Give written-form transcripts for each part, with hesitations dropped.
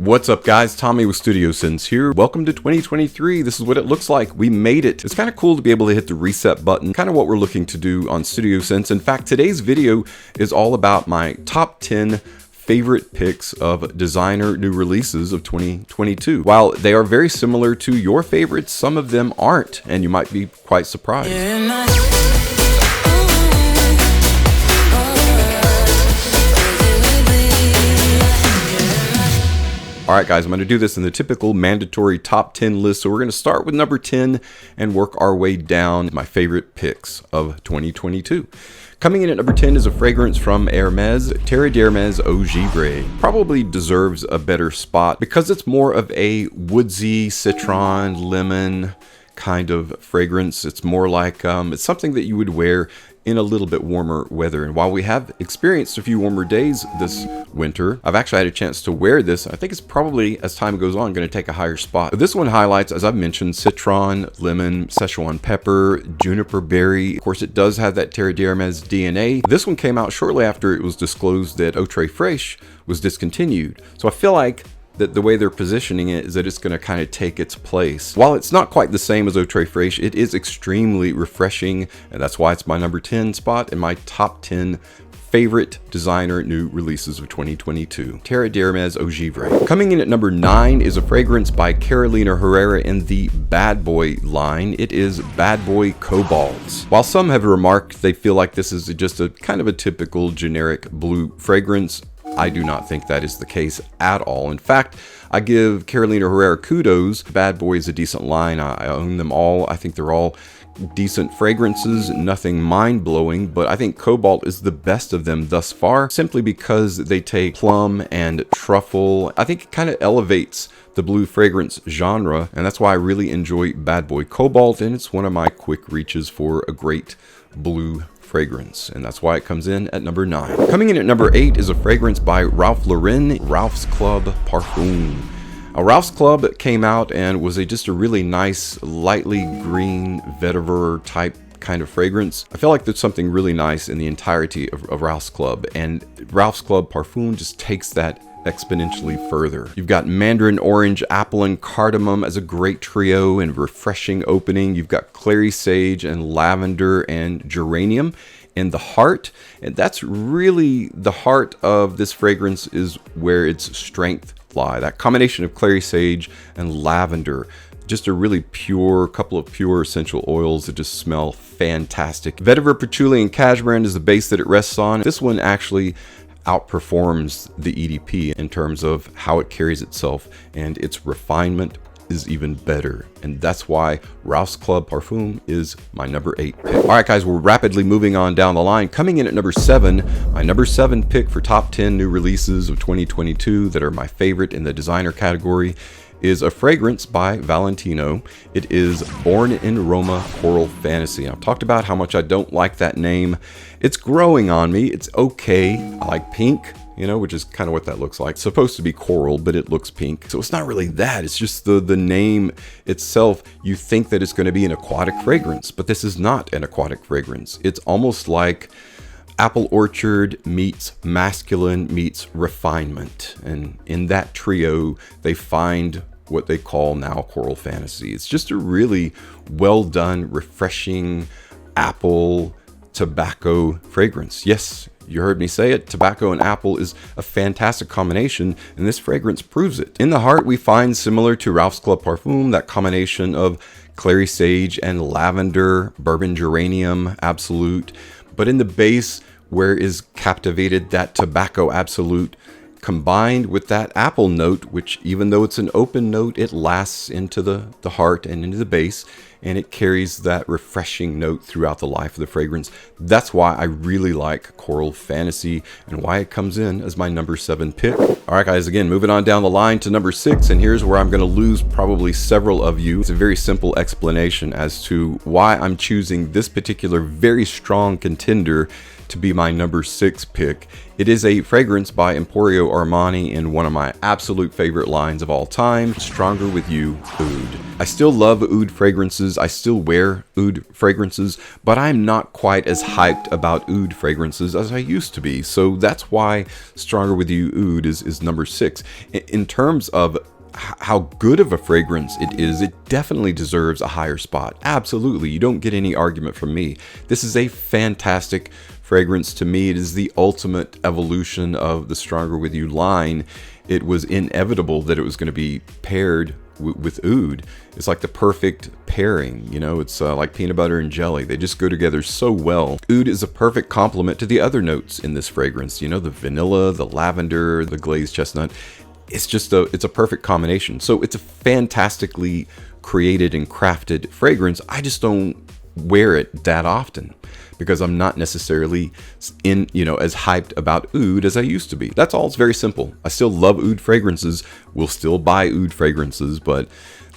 What's up guys, Tommy with Studio Sense here. Welcome to 2023. This is what it looks like. We made it. It's kind of cool to be able to hit the reset button, kind of what we're looking to do on Studio Sense. In fact, today's video is all about my top 10 favorite picks of designer new releases of 2022. While they are very similar to your favorites, some of them aren't, and you might be quite surprised. Alright guys, I'm going to do this in the typical mandatory top 10 list, so we're going to start with number 10 and work our way down to my favorite picks of 2022. Coming in at number 10 is a fragrance from Hermes, Terre d'Hermes Eau Givre. Probably deserves a better spot because it's more of a woodsy, citron, lemon kind of fragrance. It's more like, it's something that you would wear in a little bit warmer weather. And while we have experienced a few warmer days this winter, I've actually had a chance to wear this. I think it's probably, as time goes on, going to take a higher spot. But this one highlights, as I've mentioned, citron, lemon, Szechuan pepper, juniper berry. Of course, it does have that Terre d'Hermes DNA. This one came out shortly after it was disclosed that Eau Fraîche was discontinued. So I feel like that the way they're positioning it is that it's going to kind of take its place. While it's not quite the same as Eau Fraîche, it is extremely refreshing, and that's why it's my number 10 spot in my top 10 favorite designer new releases of 2022. Terre d'Hermes Eau Givre. Coming in at number 9 is a fragrance by Carolina Herrera in the Bad Boy line. It is Bad Boy Cobalt. While some have remarked they feel like this is just a kind of a typical generic blue fragrance, I do not think that is the case at all. In fact, I give Carolina Herrera kudos. Bad Boy is a decent line. I own them all. I think they're all decent fragrances, nothing mind-blowing, but I think Cobalt is the best of them thus far, simply because they take plum and truffle. I think it kind of elevates the blue fragrance genre, and that's why I really enjoy Bad Boy Cobalt, and it's one of my quick reaches for a great blue fragrance, and that's why it comes in at number 9. Coming in at number 8 is a fragrance by Ralph Lauren, Ralph's Club Parfum. Ralph's Club came out and was just a really nice, lightly green vetiver type kind of fragrance. I feel like there's something really nice in the entirety of Ralph's Club, and Ralph's Club Parfum just takes that exponentially further. You've got mandarin orange, apple, and cardamom as a great trio and refreshing opening. You've got clary sage and lavender and geranium in the heart, and that's really the heart of this fragrance, is where its strength lie. That combination of clary sage and lavender, just a really pure, couple of pure essential oils that just smell fantastic. Vetiver, patchouli, and cashmere is the base that it rests on. This one actually outperforms the EDP in terms of how it carries itself, and its refinement is even better, and that's why Ralph's Club Parfum is my number 8 pick. All right guys, we're rapidly moving on down the line. Coming in at number 7, my number 7 pick for top 10 new releases of 2022 that are my favorite in the designer category is a fragrance by Valentino. It is Born in Roma Coral Fantasy. I've talked about how much I don't like that name. It's growing on me. It's okay. I like pink, you know, which is kind of what that looks like. It's supposed to be coral, but it looks pink. So it's not really that. It's just the name itself. You think that it's going to be an aquatic fragrance, but this is not an aquatic fragrance. It's almost like apple orchard meets masculine meets refinement. And in that trio, they find what they call now Coral Fantasy. It's just a really well done, refreshing apple tobacco fragrance. Yes, you heard me say it. Tobacco and apple is a fantastic combination, and this fragrance proves it. In the heart, we find, similar to Ralph's Club Parfum, that combination of clary sage and lavender, bourbon geranium, absolute. But in the base, where is captivated that tobacco absolute, combined with that apple note, which, even though it's an open note, it lasts into the heart and into the base, and it carries that refreshing note throughout the life of the fragrance. That's why I really like Coral Fantasy, and why it comes in as my number 7 pick. All right guys, again, moving on down the line to number 6, and here's where I'm going to lose probably several of you. It's a very simple explanation as to why I'm choosing this particular very strong contender to be my number 6 pick. It is a fragrance by Emporio Armani in one of my absolute favorite lines of all time, Stronger With You Oud. I still love oud fragrances. I still wear oud fragrances, but I'm not quite as hyped about oud fragrances as I used to be. So that's why Stronger With You Oud is number 6. In terms of how good of a fragrance it is, it definitely deserves a higher spot. Absolutely. You don't get any argument from me. This is a fantastic fragrance to me. It is the ultimate evolution of the Stronger With You line. It was inevitable that it was going to be paired with oud. It's like the perfect pairing, you know. It's like peanut butter and jelly. They just go together so well. Oud is a perfect complement to the other notes in this fragrance, you know, the vanilla, the lavender, the glazed chestnut. It's just it's a perfect combination. So it's a fantastically created and crafted fragrance. I just don't wear it that often because I'm not necessarily as hyped about oud as I used to be. That's all. It's very simple. I still love oud fragrances. Will still buy oud fragrances, but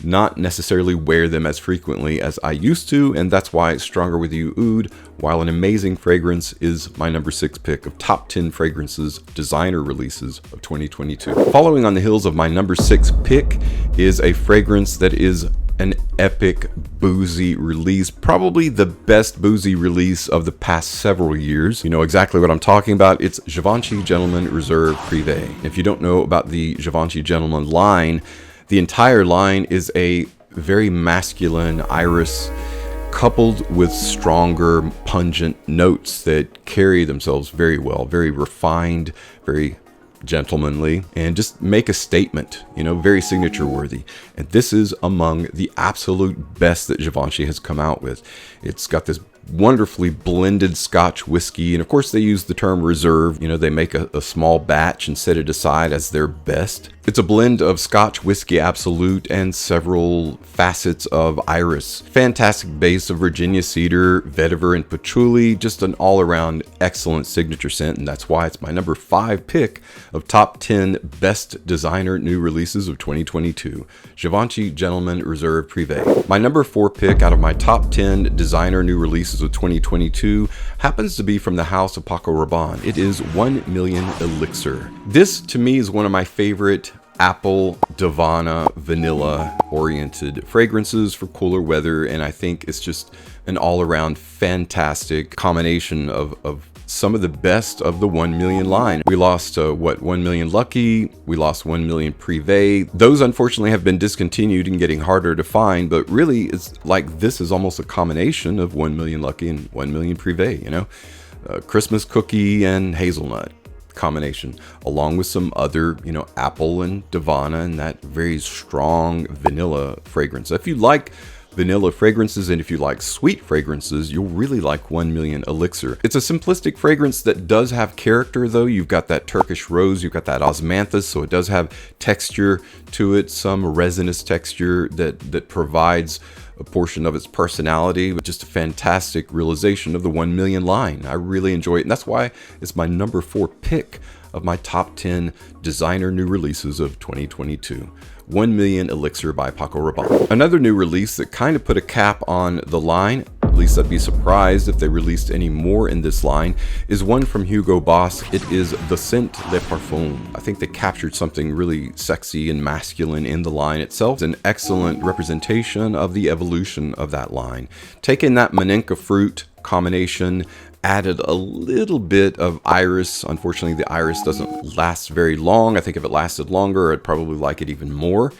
not necessarily wear them as frequently as I used to, and that's why Stronger With You Oud, while an amazing fragrance, is my number 6 pick of top 10 fragrances designer releases of 2022. Following on the heels of my number 6 pick is a fragrance that is an epic boozy release, probably the best boozy release of the past several years. You know exactly what I'm talking about. It's Givenchy Gentleman Reserve Privé. If you don't know about the Givenchy Gentleman line, the entire line is a very masculine iris coupled with stronger, pungent notes that carry themselves very well, very refined, very gentlemanly, and just make a statement, you know, very signature worthy. And this is among the absolute best that Givenchy has come out with. It's got this wonderfully blended Scotch whiskey, and of course they use the term reserve. You know, they make a small batch and set it aside as their best. It's a blend of Scotch whiskey absolute and several facets of iris. Fantastic base of Virginia cedar, vetiver, and patchouli. Just an all-around excellent signature scent, and that's why it's my number 5 pick of top 10 best designer new releases of 2022. Givenchy Gentleman Reserve Privé. My number 4 pick out of my top 10 designer new releases of 2022 happens to be from the house of Paco Rabanne. It is 1 Million Elixir. This to me is one of my favorite apple, Divana, vanilla oriented fragrances for cooler weather, and I think it's just an all-around fantastic combination of some of the best of the 1 Million line. We lost 1 Million Lucky, we lost 1 Million Privé. Those unfortunately have been discontinued and getting harder to find, but really it's like this is almost a combination of 1 Million Lucky and 1 Million Privé, you know? Christmas cookie and hazelnut combination, along with some other, you know, apple and Divana and that very strong vanilla fragrance. If you like vanilla fragrances and if you like sweet fragrances, you'll really like 1 Million Elixir. It's a simplistic fragrance that does have character though. You've got that Turkish rose, you've got that osmanthus, so it does have texture to it, some resinous texture that provides a portion of its personality, but just a fantastic realization of the 1 Million line. I really enjoy it, and that's why it's my number 4 pick of my top 10 designer new releases of 2022. 1 Million Elixir by Paco Rabanne. Another new release that kind of put a cap on the line, at least I'd be surprised if they released any more in this line, is one from Hugo Boss. It is the scent Le Parfum. I think they captured something really sexy and masculine in the line itself. It's an excellent representation of the evolution of that line. Taking that Manenka fruit combination, added a little bit of iris. Unfortunately, the iris doesn't last very long. I think if it lasted longer, I'd probably like it even more.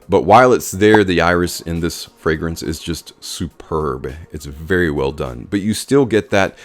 But while it's there, the iris in this fragrance is just superb. It's very well done. But you still get that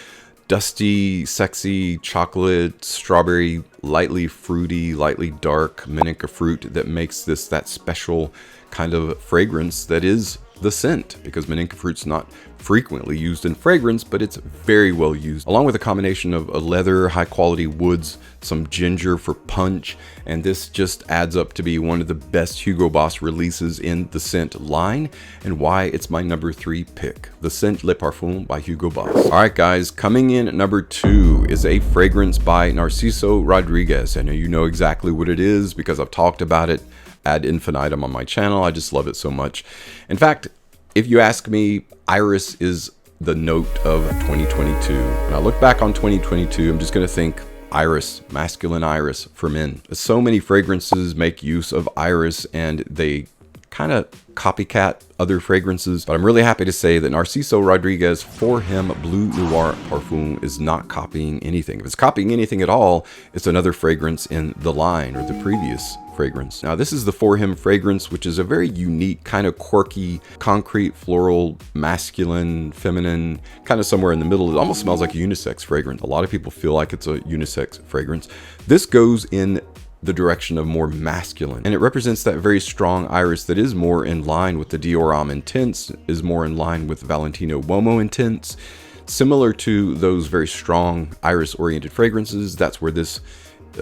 dusty, sexy chocolate, strawberry, lightly fruity, lightly dark Manenka fruit that makes this that special kind of fragrance that is the scent, because Manenka fruit's not frequently used in fragrance, but it's very well used, along with a combination of a leather, high quality woods, some ginger for punch, and this just adds up to be one of the best Hugo Boss releases in the scent line, and why it's my number 3 pick, the scent Le Parfum by Hugo Boss. All right guys, coming in at number 2 is a fragrance by Narciso Rodriguez. I know you know exactly what it is because I've talked about it ad infinitum on my channel. I just love it so much. In fact, if you ask me, iris is the note of 2022. When I look back on 2022, I'm just going to think iris, masculine iris for men. So many fragrances make use of iris and they kind of copycat other fragrances, but I'm really happy to say that Narciso Rodriguez For Him Bleu Noir Parfum is not copying anything. If it's copying anything at all, it's another fragrance in the line or the previous fragrance. Now this is the For Him fragrance, which is a very unique, kind of quirky, concrete, floral, masculine, feminine, kind of somewhere in the middle. It almost smells like a unisex fragrance. A lot of people feel like it's a unisex fragrance. This goes in the direction of more masculine, and it represents that very strong iris that is more in line with the Dior Homme Intense, is more in line with Valentino Uomo Intense. Similar to those very strong iris-oriented fragrances, that's where this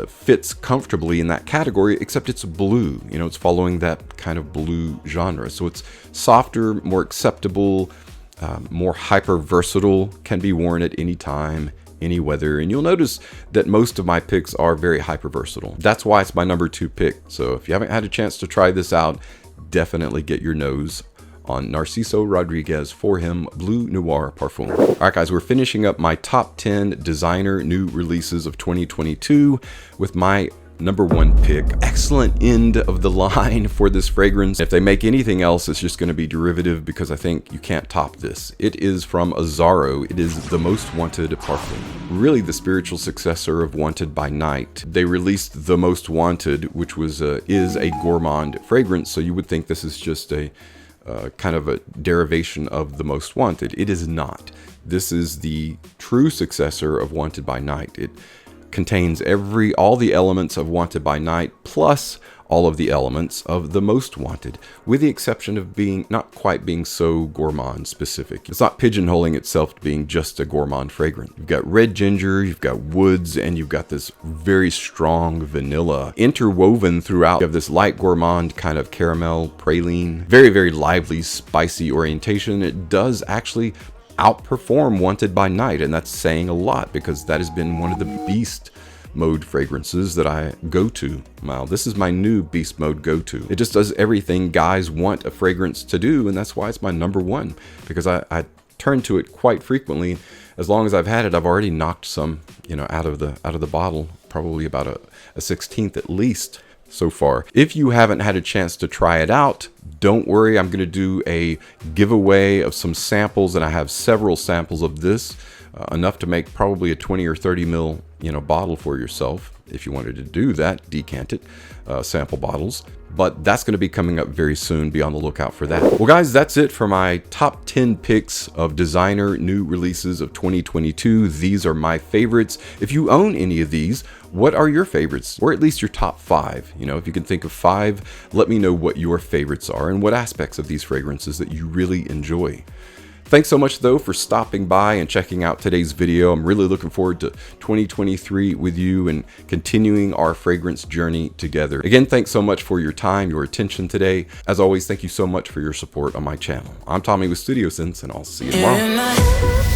fits comfortably in that category, except it's blue. You know, it's following that kind of blue genre. So it's softer, more acceptable, more hyper versatile, can be worn at any time, any weather, and you'll notice that most of my picks are very hyper versatile. That's why it's my number 2 pick. So if you haven't had a chance to try this out, definitely get your nose on Narciso Rodriguez For Him Bleu Noir Parfum. All right, guys, we're finishing up my top 10 designer new releases of 2022 with my number 1 pick. Excellent end of the line for this fragrance. If they make anything else, it's just going to be derivative, because I think you can't top this. It is from Azzaro. It is the Most Wanted Parfum. Really the spiritual successor of Wanted by Night. They released the Most Wanted, which was is a gourmand fragrance, so you would think this is just a kind of a derivation of the Most Wanted. It is not. This is the true successor of Wanted by Night. It contains all the elements of Wanted by Night, plus all of the elements of the Most Wanted, with the exception of not quite being so gourmand specific. It's not pigeonholing itself to being just a gourmand fragrance. You've got red ginger, you've got woods, and you've got this very strong vanilla interwoven throughout. You have this light gourmand kind of caramel praline, very, very lively, spicy orientation. It does actually outperform Wanted by Night, and that's saying a lot, because that has been one of the beast mode fragrances that I go to. Wow, this is my new beast mode go-to. It just does everything guys want a fragrance to do, and that's why it's my number 1, because I turn to it quite frequently. As long as I've had it, I've already knocked some, you know, out of the bottle, probably about a 16th at least so far. If you haven't had a chance to try it out, don't worry, I'm going to do a giveaway of some samples, and I have several samples of this, enough to make probably a 20 or 30 ml, you know, bottle for yourself. If you wanted to do that, decant it, sample bottles. But that's going to be coming up very soon. Be on the lookout for that. Well, guys, that's it for my top 10 picks of designer new releases of 2022. These are my favorites. If you own any of these, what are your favorites? Or at least your top 5. You know, if you can think of 5, let me know what your favorites are and what aspects of these fragrances that you really enjoy. Thanks so much, though, for stopping by and checking out today's video. I'm really looking forward to 2023 with you and continuing our fragrance journey together. Again, thanks so much for your time, your attention today. As always, thank you so much for your support on my channel. I'm Tommy with Studio Sense, and I'll see you tomorrow.